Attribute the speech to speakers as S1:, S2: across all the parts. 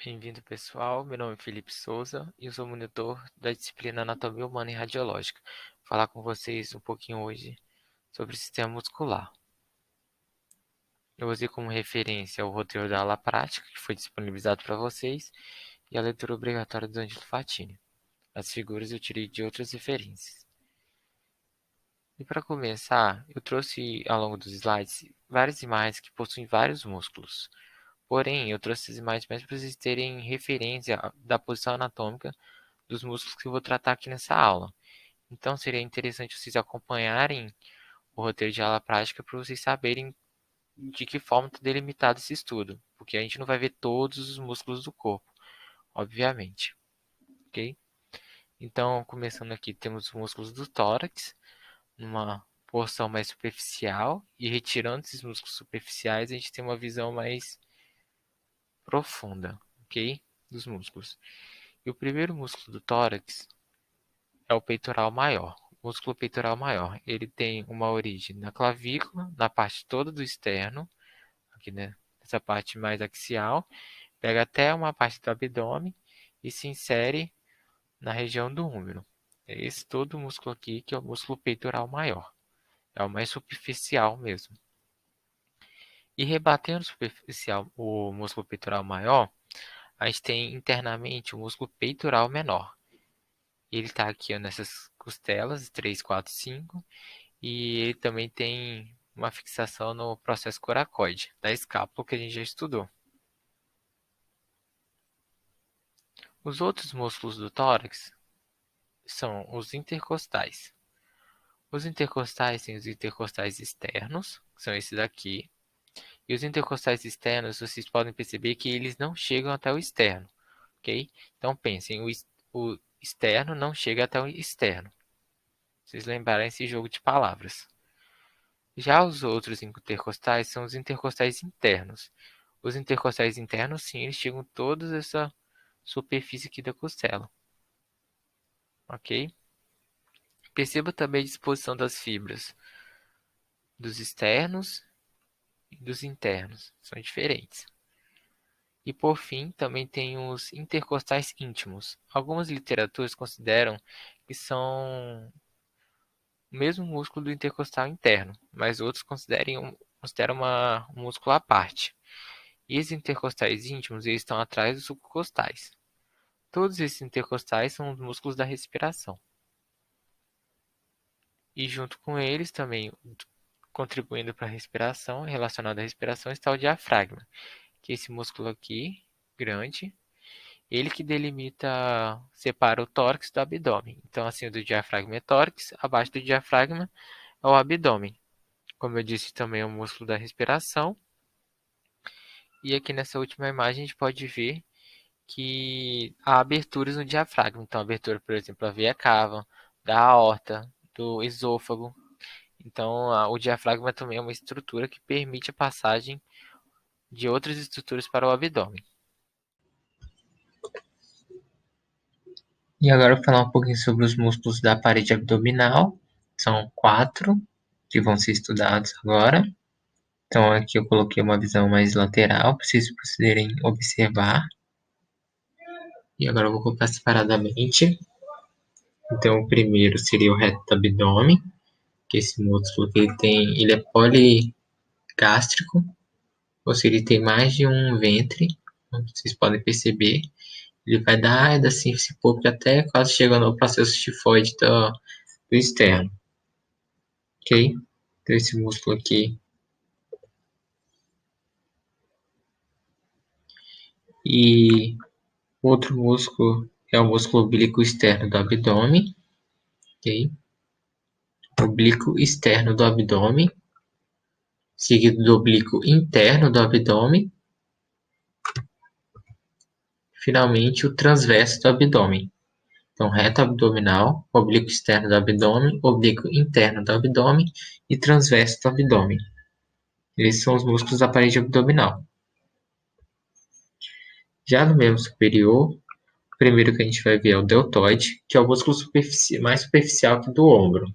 S1: Bem-vindo, pessoal. Meu nome é Felipe Souza e eu sou monitor da disciplina Anatomia Humana e Radiológica. Vou falar com vocês um pouquinho hoje sobre o sistema muscular. Eu usei como referência o roteiro da aula prática, que foi disponibilizado para vocês, e a leitura obrigatória do Ângelo Fatini. As figuras eu tirei de outras referências. E para começar, eu trouxe ao longo dos slides várias imagens que possuem vários músculos. Porém, eu trouxe as imagens mais para vocês terem referência da posição anatômica dos músculos que eu vou tratar aqui nessa aula. Então, seria interessante vocês acompanharem o roteiro de aula prática para vocês saberem de que forma está delimitado esse estudo, porque a gente não vai ver todos os músculos do corpo, obviamente, ok? Então, começando aqui, temos os músculos do tórax, numa porção mais superficial, e retirando esses músculos superficiais, a gente tem uma visão mais profunda, ok? Dos músculos. E o primeiro músculo do tórax é o peitoral maior. O músculo peitoral maior, ele tem uma origem na clavícula, na parte toda do externo, aqui né, nessa parte mais axial, pega até uma parte do abdômen e se insere na região do úmero. É esse todo o músculo aqui que é o músculo peitoral maior. É o mais superficial mesmo. E rebatendo superficial o músculo peitoral maior, a gente tem internamente o músculo peitoral menor. Ele está aqui ó, nessas costelas 3, 4, 5. E ele também tem uma fixação no processo coracoide da escápula que a gente já estudou. Os outros músculos do tórax são os intercostais. Os intercostais têm os intercostais externos, que são esses aqui. E os intercostais externos, vocês podem perceber que eles não chegam até o externo, ok? Então pensem, o externo não chega até o externo. Vocês lembrarem esse jogo de palavras. Já os outros intercostais são os intercostais internos. Os intercostais internos, sim, eles chegam toda essa superfície aqui da costela, ok? Perceba também a disposição das fibras dos externos e dos internos, são diferentes. E por fim, também tem os intercostais íntimos. Algumas literaturas consideram que são o mesmo músculo do intercostal interno, mas outros consideram um músculo à parte. E os intercostais íntimos eles estão atrás dos subcostais. Todos esses intercostais são os músculos da respiração. E junto com eles também, contribuindo para a respiração, relacionado à respiração, está o diafragma, que é esse músculo aqui, grande, ele que delimita, separa o tórax do abdômen. Então, assim, o do diafragma é tórax, abaixo do diafragma é o abdômen. Como eu disse, também é o músculo da respiração. E aqui nessa última imagem a gente pode ver que há aberturas no diafragma. Então, abertura, por exemplo, da veia cava, da aorta, do esôfago. Então, o diafragma também é uma estrutura que permite a passagem de outras estruturas para o abdômen.
S2: E agora eu vou falar um pouquinho sobre os músculos da parede abdominal. São 4 que vão ser estudados agora. Então aqui eu coloquei uma visão mais lateral para vocês poderem observar. E agora eu vou colocar separadamente. Então o primeiro seria o reto do abdômen, que esse músculo que ele é poligástrico, ou seja, ele tem mais de um ventre, como vocês podem perceber. Ele vai dar assim, esse pouco até quase chegando ao processo tifoide do externo, ok? Então esse músculo aqui. E outro músculo é o músculo oblíquo externo do abdômen, ok? Oblíquo externo do abdômen, seguido do oblíquo interno do abdômen, finalmente o transverso do abdômen. Então, reto abdominal, oblíquo externo do abdômen, oblíquo interno do abdômen e transverso do abdômen. Esses são os músculos da parede abdominal. Já no membro superior, o primeiro que a gente vai ver é o deltoide, que é o músculo mais superficial que do ombro.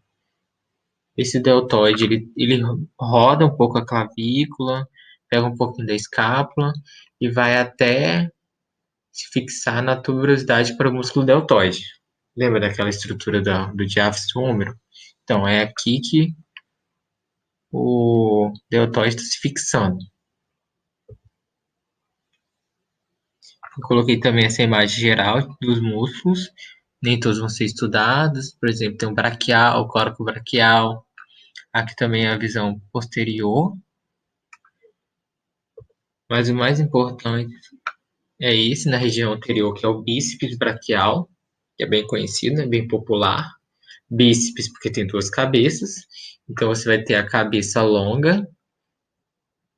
S2: Esse deltoide, ele roda um pouco a clavícula, pega um pouquinho da escápula e vai até se fixar na tuberosidade para o músculo deltoide. Lembra daquela estrutura do diáfise do húmero? Então, é aqui que o deltoide está se fixando. Eu coloquei também essa imagem geral dos músculos. Nem todos vão ser estudados. Por exemplo, tem o braquial, o coracobraquial. Aqui também é a visão posterior. Mas o mais importante é esse na região anterior, que é o bíceps braquial, que é bem conhecido, é bem popular. Bíceps porque tem duas cabeças. Então você vai ter a cabeça longa,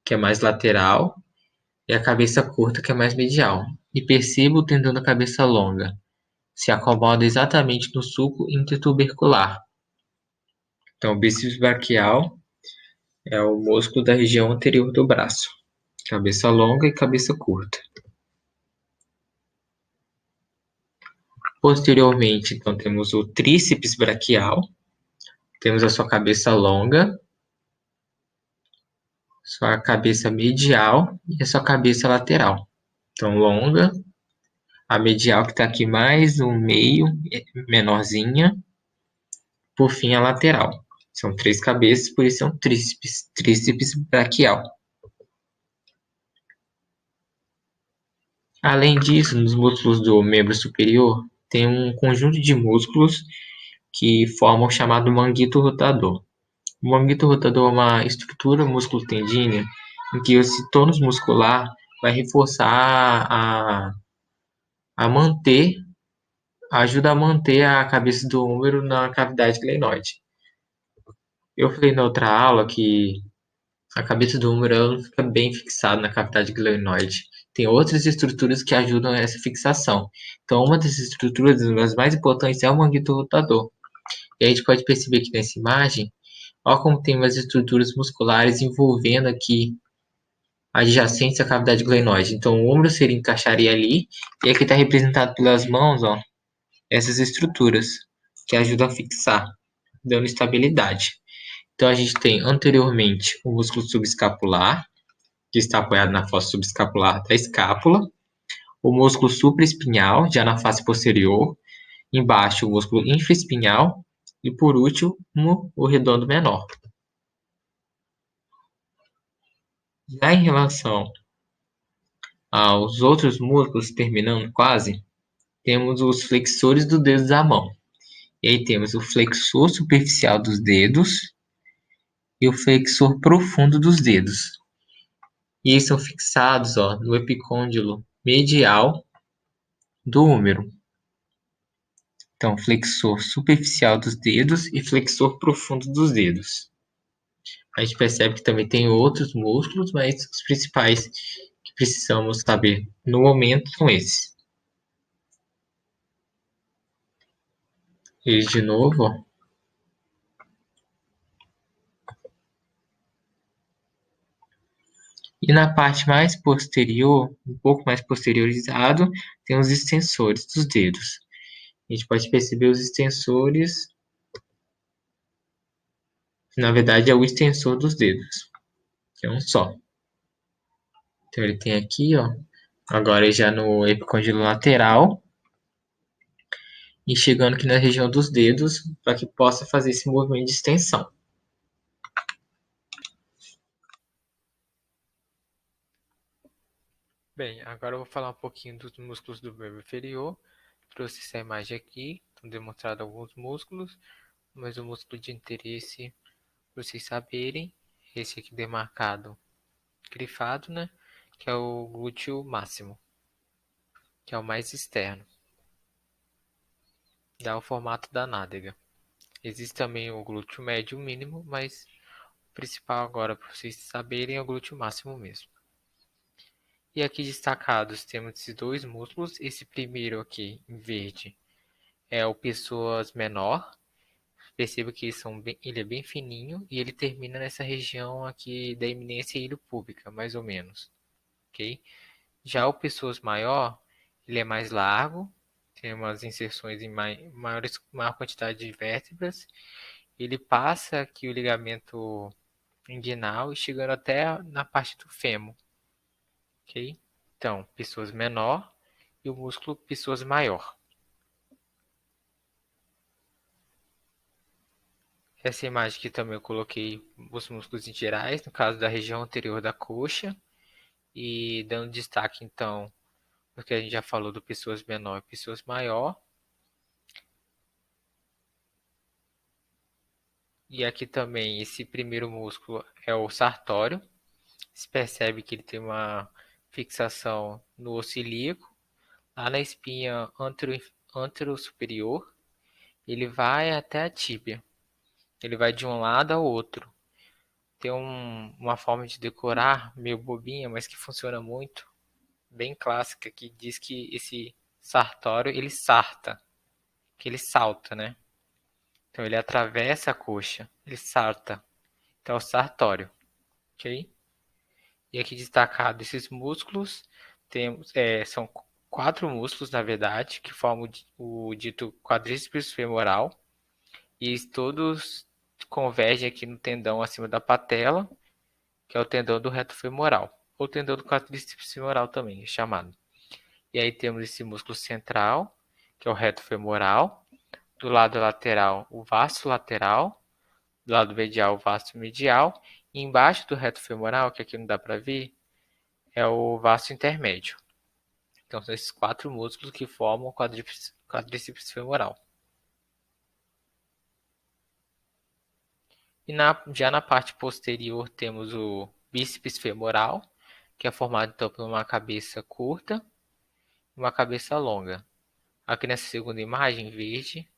S2: que é mais lateral, e a cabeça curta, que é mais medial. E perceba o tendão da cabeça longa. Se acomoda exatamente no sulco intertubercular. Então, o bíceps braquial é o músculo da região anterior do braço. Cabeça longa e cabeça curta. Posteriormente, então, temos o tríceps braquial. Temos a sua cabeça longa, sua cabeça medial e a sua cabeça lateral. Então, longa, a medial que está aqui mais o meio, menorzinha, por fim a lateral. São três cabeças, por isso é um tríceps, tríceps braquial. Além disso, nos músculos do membro superior, tem um conjunto de músculos que formam o chamado manguito rotador. O manguito rotador é uma estrutura músculo-tendínea em que esse tônus muscular vai reforçar a manter, ajuda a manter a cabeça do húmero na cavidade glenoide. Eu falei na outra aula que a cabeça do húmero ela não fica bem fixada na cavidade glenoide. Tem outras estruturas que ajudam a essa fixação. Então, uma dessas estruturas, uma das mais importantes, é o manguito rotador. E a gente pode perceber que nessa imagem, olha como tem umas estruturas musculares envolvendo aqui a adjacência à cavidade glenoide. Então, o ombro seria encaixaria ali, e aqui está representado pelas mãos, ó, essas estruturas que ajudam a fixar, dando estabilidade. Então, a gente tem anteriormente o músculo subescapular, que está apoiado na fossa subescapular da escápula, o músculo supraespinhal, já na face posterior, embaixo o músculo infraespinhal e por último o redondo menor. Já em relação aos outros músculos, terminando quase, temos os flexores dos dedos da mão. E aí temos o flexor superficial dos dedos e o flexor profundo dos dedos. E eles são fixados ó, no epicôndilo medial do húmero. Então, flexor superficial dos dedos e flexor profundo dos dedos. A gente percebe que também tem outros músculos, mas os principais que precisamos saber no momento são esses. E de novo, ó. E na parte mais posterior, um pouco mais posteriorizado, tem os extensores dos dedos. A gente pode perceber os extensores, na verdade é o extensor dos dedos, que é um só. Então ele tem aqui, ó, agora já no epicôndilo lateral, e chegando aqui na região dos dedos, para que possa fazer esse movimento de extensão.
S1: Bem, agora eu vou falar um pouquinho dos músculos do membro inferior. Trouxe essa imagem aqui, estão demonstrados alguns músculos, mas o músculo de interesse, para vocês saberem, esse aqui demarcado, grifado, né? Que é o glúteo máximo, que é o mais externo, dá o formato da nádega. Existe também o glúteo médio mínimo, mas o principal agora para vocês saberem é o glúteo máximo mesmo. E aqui destacados temos esses dois músculos. Esse primeiro aqui em verde é o pessoas menor. Perceba que ele é bem fininho e ele termina nessa região aqui da eminência ilho-púbica, mais ou menos, ok? Já o pessoas maior, ele é mais largo, tem umas inserções em maior quantidade de vértebras. Ele passa aqui o ligamento inguinal e chegando até na parte do fêmur, ok? Então, pessoas menor e o músculo psoas maior. Essa imagem aqui também eu coloquei os músculos em gerais, no caso da região anterior da coxa, e dando destaque então, porque a gente já falou do psoas menor e psoas maior. E aqui também, esse primeiro músculo é o sartório. Se percebe que ele tem uma fixação no osso ilíaco, lá na espinha antero-superior. Ele vai até a tíbia. Ele vai de um lado ao outro. Tem uma forma de decorar meio bobinha, mas que funciona muito, bem clássica, que diz que esse sartório ele sarta, que ele salta, né? Então ele atravessa a coxa, ele sarta. Então é o sartório, ok? E aqui destacado esses músculos, temos, são quatro músculos, na verdade, que formam o dito quadríceps femoral, e todos convergem aqui no tendão acima da patela, que é o tendão do reto femoral, ou tendão do quadríceps femoral também, é chamado. E aí temos esse músculo central, que é o reto femoral, do lado lateral, o vasto lateral, do lado medial, o vasto medial, e embaixo do reto femoral, que aqui não dá para ver, é o vasto intermédio. Então, são esses quatro músculos que formam o quadríceps femoral. E já na parte posterior temos o bíceps femoral, que é formado então por uma cabeça curta e uma cabeça longa. Aqui nessa segunda imagem, verde,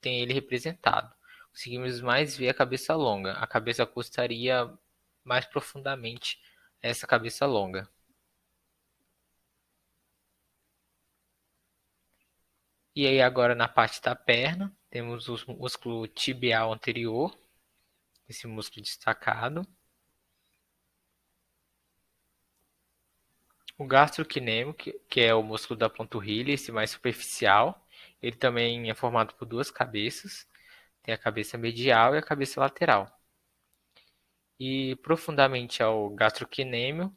S1: tem ele representado. Conseguimos mais ver a cabeça longa. A cabeça curta estaria mais profundamente essa cabeça longa. E aí agora na parte da perna, temos o músculo tibial anterior, esse músculo destacado. O gastrocnêmio, que é o músculo da panturrilha, esse mais superficial, ele também é formado por duas cabeças, tem a cabeça medial e a cabeça lateral. E profundamente ao gastrocnêmio,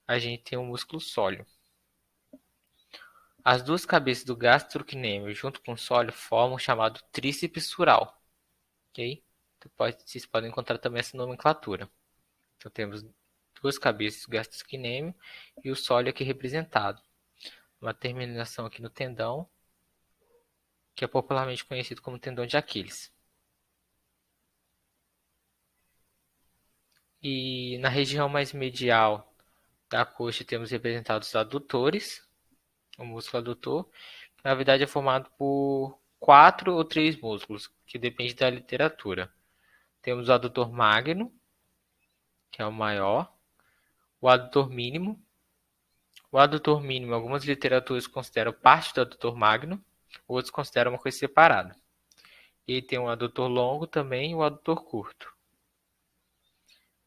S1: a gente tem o músculo sóleo. As duas cabeças do gastrocnêmio junto com o sóleo formam o chamado tríceps sural. Okay? Então vocês podem encontrar também essa nomenclatura. Então temos duas cabeças do gastrocnêmio e o sólio aqui representado. Uma terminação aqui no tendão, que é popularmente conhecido como tendão de Aquiles. E na região mais medial da coxa temos representados os adutores, o músculo adutor, que na verdade é formado por quatro ou três músculos, que depende da literatura. Temos o adutor magno, que é o maior, o adutor mínimo. O adutor mínimo, algumas literaturas consideram parte do adutor magno, outros consideram uma coisa separada. E tem o adutor longo também e o adutor curto.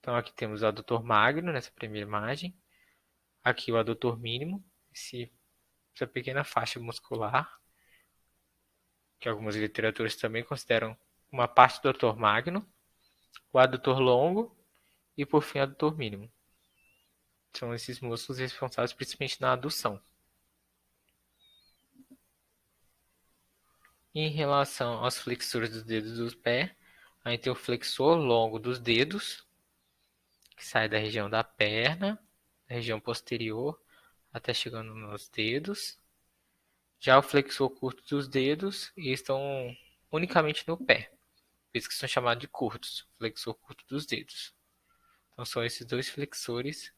S1: Então aqui temos o adutor magno nessa primeira imagem. Aqui o adutor mínimo, essa pequena faixa muscular, que algumas literaturas também consideram uma parte do adutor magno. O adutor longo e por fim o adutor mínimo. São esses músculos responsáveis principalmente na adução. Em relação aos flexores dos dedos do pé, a gente tem o flexor longo dos dedos, que sai da região da perna, da região posterior, até chegando nos dedos. Já o flexor curto dos dedos, eles estão unicamente no pé. Por isso que são chamados de curtos, flexor curto dos dedos. Então são esses dois flexores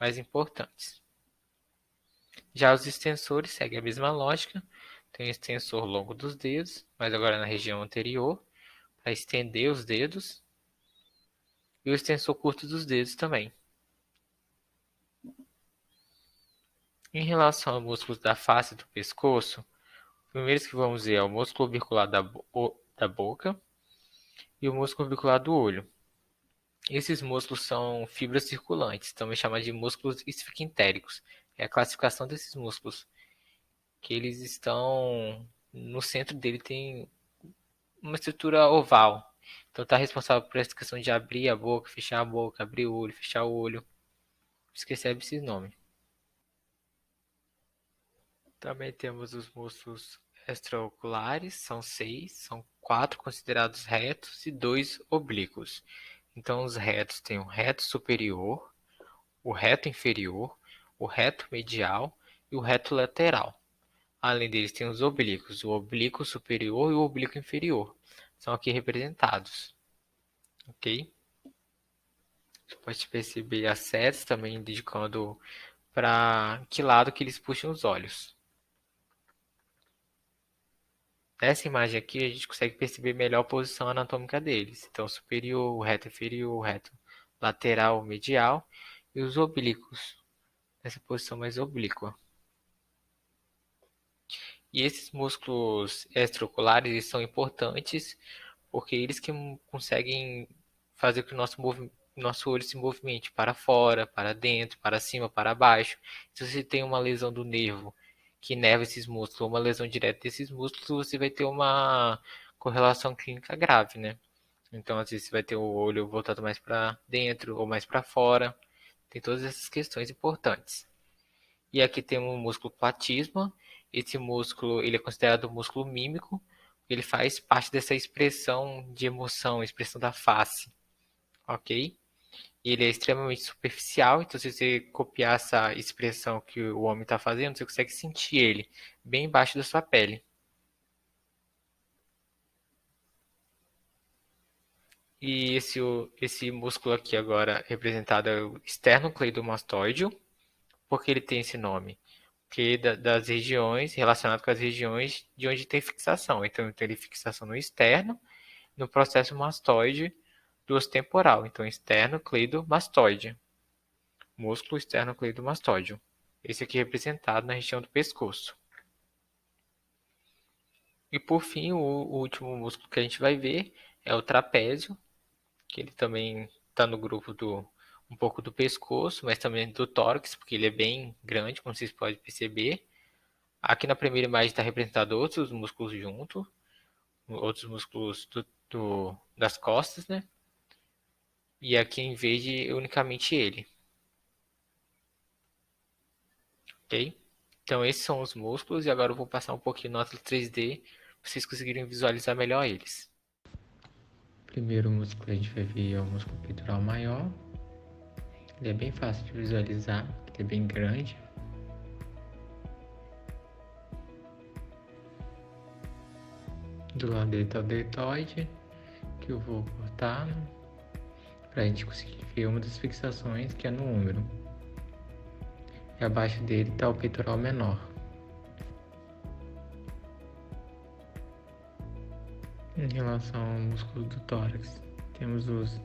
S1: mais importantes. Já os extensores seguem a mesma lógica. Tem o extensor longo dos dedos, mas agora na região anterior, para estender os dedos. E o extensor curto dos dedos também. Em relação aos músculos da face e do pescoço, os primeiros que vamos ver é o músculo orbicular da boca e o músculo orbicular do olho. Esses músculos são fibras circulantes, também chamados de músculos esfinctéricos. É a classificação desses músculos, que eles estão no centro dele tem uma estrutura oval. Então está responsável por essa questão de abrir a boca, fechar a boca, abrir o olho, fechar o olho. Esquece esses nomes. Também temos os músculos extraoculares, são 6, são 4 considerados retos e 2 oblíquos. Então, os retos têm o reto superior, o reto inferior, o reto medial e o reto lateral. Além deles, tem os oblíquos, o oblíquo superior e o oblíquo inferior. São aqui representados, ok? Você pode perceber as setas também indicando para que lado que eles puxam os olhos. Nessa imagem aqui, a gente consegue perceber melhor a posição anatômica deles. Então, superior, o reto inferior, o reto lateral, medial e os oblíquos, nessa posição mais oblíqua. E esses músculos extraoculares eles são importantes porque eles que conseguem fazer com que o nosso olho se movimente para fora, para dentro, para cima, para baixo. Se você tem uma lesão do nervo que inerva esses músculos, ou uma lesão direta desses músculos, você vai ter uma correlação clínica grave, né? Então, às vezes, você vai ter o olho voltado mais para dentro ou mais para fora. Tem todas essas questões importantes. E aqui tem o músculo platisma. Esse músculo ele é considerado um músculo mímico. Ele faz parte dessa expressão de emoção, expressão da face, ok? Ele é extremamente superficial, então se você copiar essa expressão que o homem está fazendo, você consegue sentir ele bem embaixo da sua pele. E esse músculo aqui agora representado é o esternocleidomastoideo. Por que ele tem esse nome? Porque das regiões, relacionado com as regiões de onde tem fixação. Então, tem fixação no externo, no processo mastoide do osso temporal. Então, esternocleidomastoide. Músculo esternocleidomastóide. Esse aqui é representado na região do pescoço. E por fim, o último músculo que a gente vai ver é o trapézio, que ele também está no grupo do um pouco do pescoço, mas também do tórax, porque ele é bem grande, como vocês podem perceber. Aqui na primeira imagem está representado outros músculos junto, outros músculos das costas, né? E aqui em verde unicamente ele, ok? Então esses são os músculos e agora eu vou passar um pouquinho no Atlas 3D para vocês conseguirem visualizar melhor eles.
S2: O primeiro músculo que a gente vai ver é o músculo peitoral maior. Ele é bem fácil de visualizar, ele é bem grande. Do lado dele está o deltoide, que eu vou cortar, né, para a gente conseguir ver uma das fixações que é no úmero. E abaixo dele está o peitoral menor. Em relação ao músculo do tórax, temos os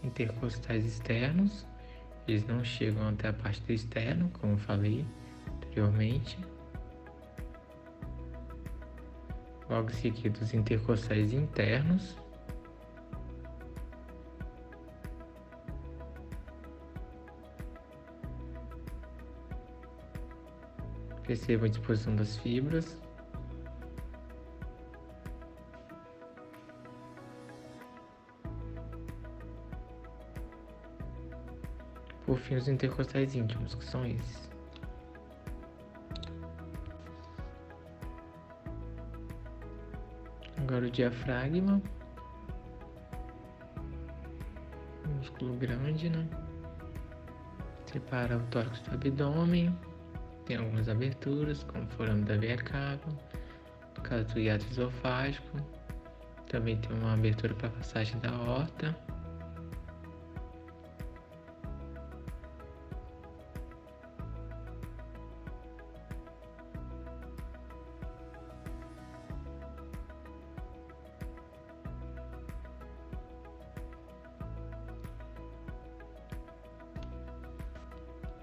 S2: intercostais externos. Eles não chegam até a parte do externo, como eu falei anteriormente. Logo em seguida, os intercostais internos. Perceba a disposição das fibras. Por fim, os intercostais íntimos, que são esses. Agora o diafragma. Músculo grande, né? Separa o tórax do abdômen. Tem algumas aberturas, como o forame da veia cava. No caso do hiato esofágico. Também tem uma abertura para a passagem da aorta.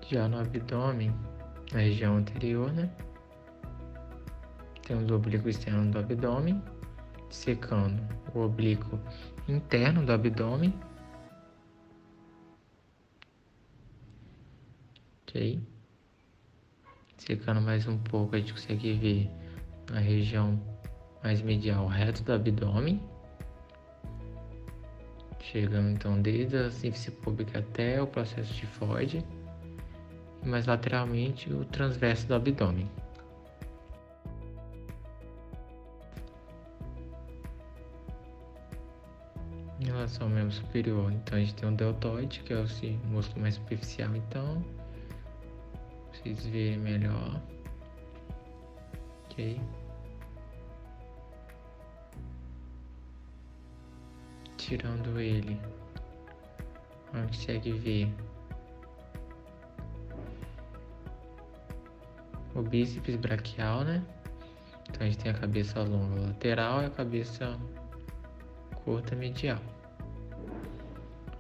S2: Já no abdômen, na região anterior, né? Temos o oblíquo externo do abdômen, secando o oblíquo interno do abdômen. Ok? Secando mais um pouco, a gente consegue ver na região mais medial, reto do abdômen. Chegando então desde a síntese púbica até o processo tifoide. E mais lateralmente o transverso do abdômen.
S1: relação ao membro superior, então a gente tem o deltoide, que é o músculo mais superficial, então, pra vocês verem melhor, ok? Tirando ele, a gente consegue ver o bíceps braquial, né? Então a gente tem a cabeça longa lateral e a cabeça curta medial.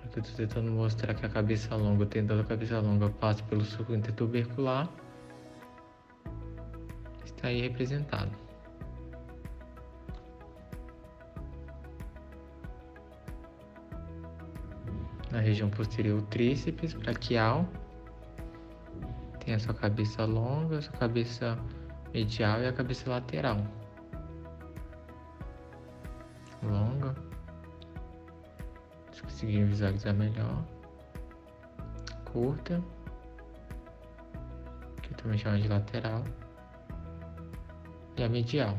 S1: Aqui eu estou tentando mostrar que a cabeça longa, o tendão da cabeça longa passa pelo surco intertubercular. Está aí representado. Na região posterior, o tríceps braquial. Tem a sua cabeça longa, a sua cabeça medial e a cabeça lateral. Longa. Se conseguir visualizar melhor. Curta. Que eu também chamo de lateral. E a medial.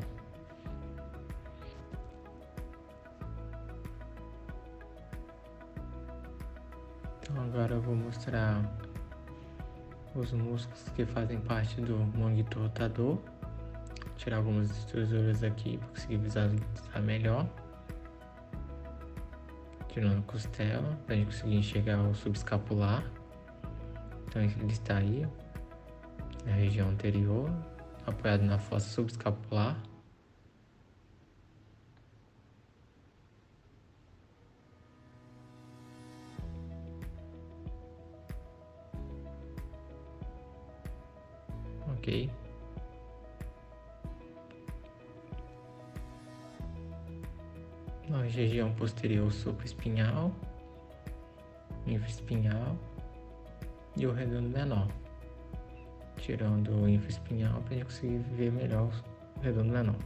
S1: Então agora eu vou mostrar os músculos que fazem parte do manguito rotador. Vou tirar algumas estruturas aqui para conseguir visualizar melhor. Tirando a costela, para a gente conseguir enxergar o subescapular. Então ele está aí, na região anterior, apoiado na fossa subescapular. Ok. Na região posterior supraespinhal, infraespinhal e o redondo menor. Tirando o infraespinhal para a gente conseguir ver melhor o redondo menor.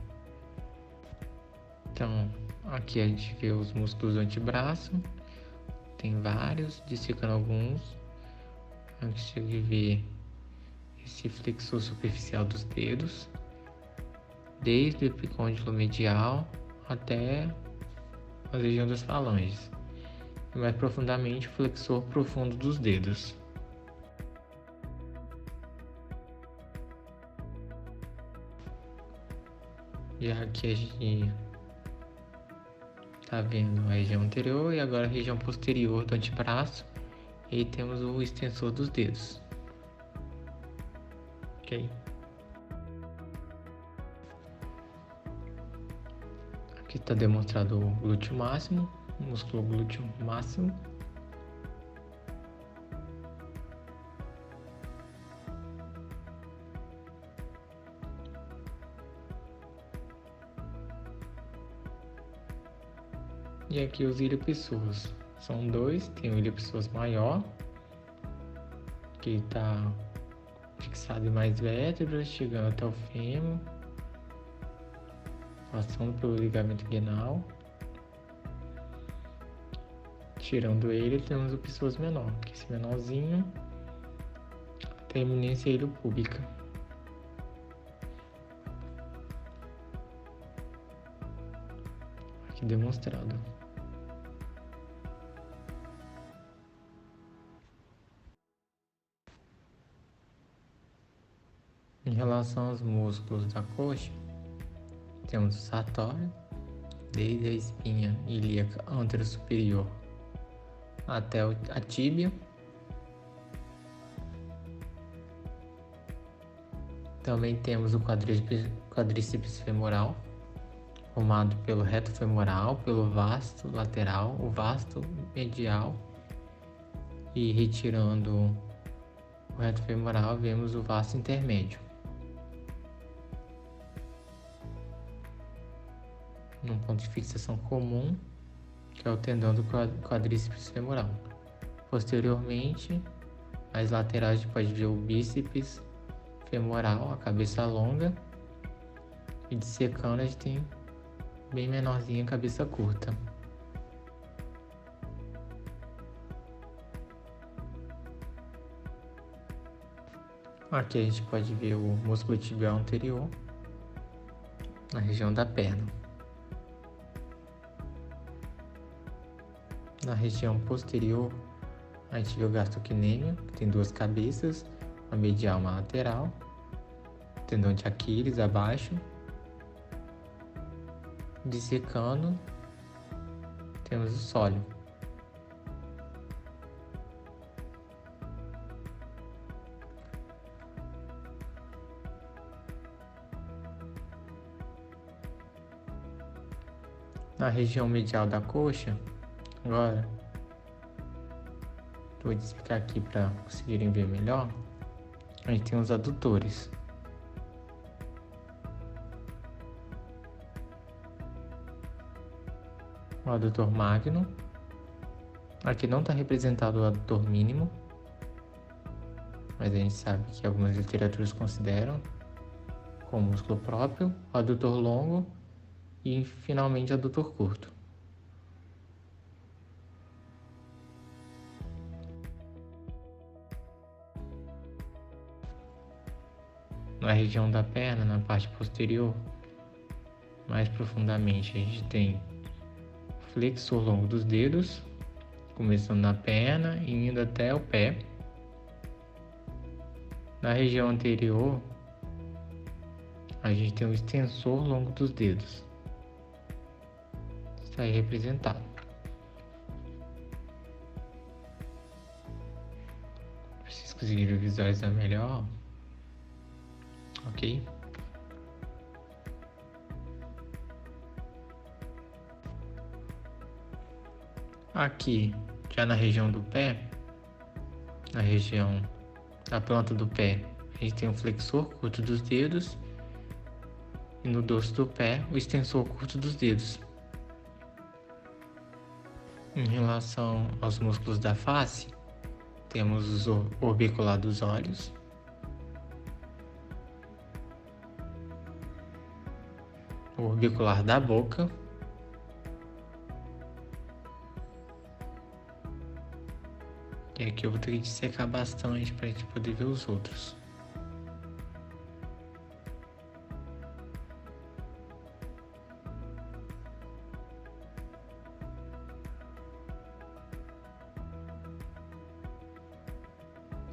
S1: Então, aqui a gente vê os músculos do antebraço. Tem vários, dissecando alguns. A gente consegue ver esse flexor superficial dos dedos, desde o epicôndilo medial até a região das falanges, e mais profundamente o flexor profundo dos dedos. E aqui a gente está vendo a região anterior e agora a região posterior do antebraço, e aí temos o extensor dos dedos. Ok? Aqui está demonstrado o glúteo máximo, o músculo glúteo máximo. E aqui os iliopissos. São dois, tem o iliopissos maior, que está fixado em mais vértebras, chegando até o fêmur, passando pelo ligamento inguinal. Tirando ele, temos o pissos menor, que é esse menorzinho tem a eminência iliopúbica. Aqui demonstrado. Em relação aos músculos da coxa, temos o sartório, desde a espinha ilíaca anterosuperior até a tíbia. Também temos o quadríceps femoral, formado pelo reto femoral, pelo vasto lateral, o vasto medial, e retirando o reto femoral, vemos o vasto intermédio. Num ponto de fixação comum, que é o tendão do quadríceps femoral. Posteriormente, as laterais a gente pode ver o bíceps femoral, a cabeça longa, e dissecando a gente tem bem menorzinha a cabeça curta. Aqui a gente pode ver o músculo tibial anterior, na região da perna.
S3: Na região posterior, a gente vê o gastrocnêmio, que tem duas cabeças, uma medial e uma lateral. Tendão de Aquiles abaixo. Dissecando, temos o sólio. Na região medial da coxa, agora, vou explicar aqui para conseguirem ver melhor. A gente tem os adutores. O adutor magno. Aqui não está representado o adutor mínimo, mas a gente sabe que algumas literaturas consideram como músculo próprio, o adutor longo e finalmente o adutor curto. Na região da perna, na parte posterior, mais profundamente, a gente tem o flexor longo dos dedos, começando na perna e indo até o pé. Na região anterior, a gente tem o extensor longo dos dedos. Está aí representado. Para vocês conseguirem visualizar melhor, ok? Aqui, já na região do pé, na região da planta do pé, a gente tem o flexor curto dos dedos e no dorso do pé, o extensor curto dos dedos. Em relação aos músculos da face, temos o orbicular dos olhos, o orbicular da boca, e aqui eu vou ter que dissecar bastante para a gente poder ver os outros.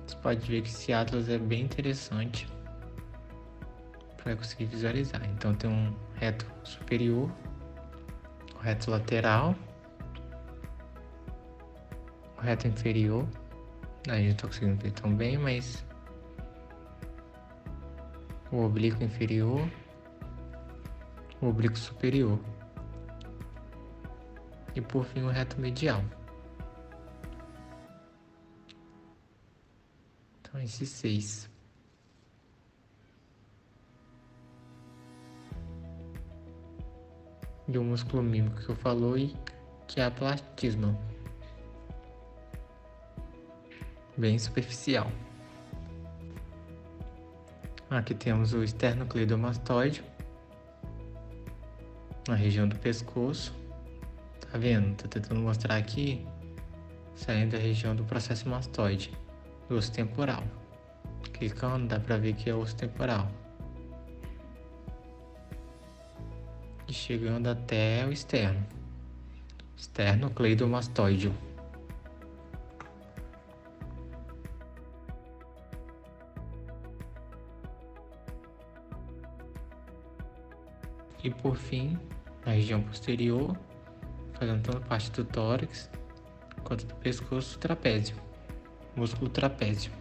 S3: Você pode ver que esse atlas é bem interessante para conseguir visualizar. Então tem um reto superior, o reto lateral, o reto inferior. Aí eu não estou conseguindo ver tão bem, mas o oblíquo inferior, o oblíquo superior e por fim o reto medial. Então esses 6. E o músculo mímico que eu falei, que é a platisma. Bem superficial. Aqui temos o esternocleidomastoide, na região do pescoço. Tá vendo? Tô tentando mostrar aqui, saindo da região do processo mastoide, do osso temporal. Clicando, dá pra ver que é o osso temporal. E chegando até o externo. Esternocleidomastoide. E por fim, na região posterior, fazendo tanto parte do tórax quanto do pescoço, trapézio, músculo trapézio.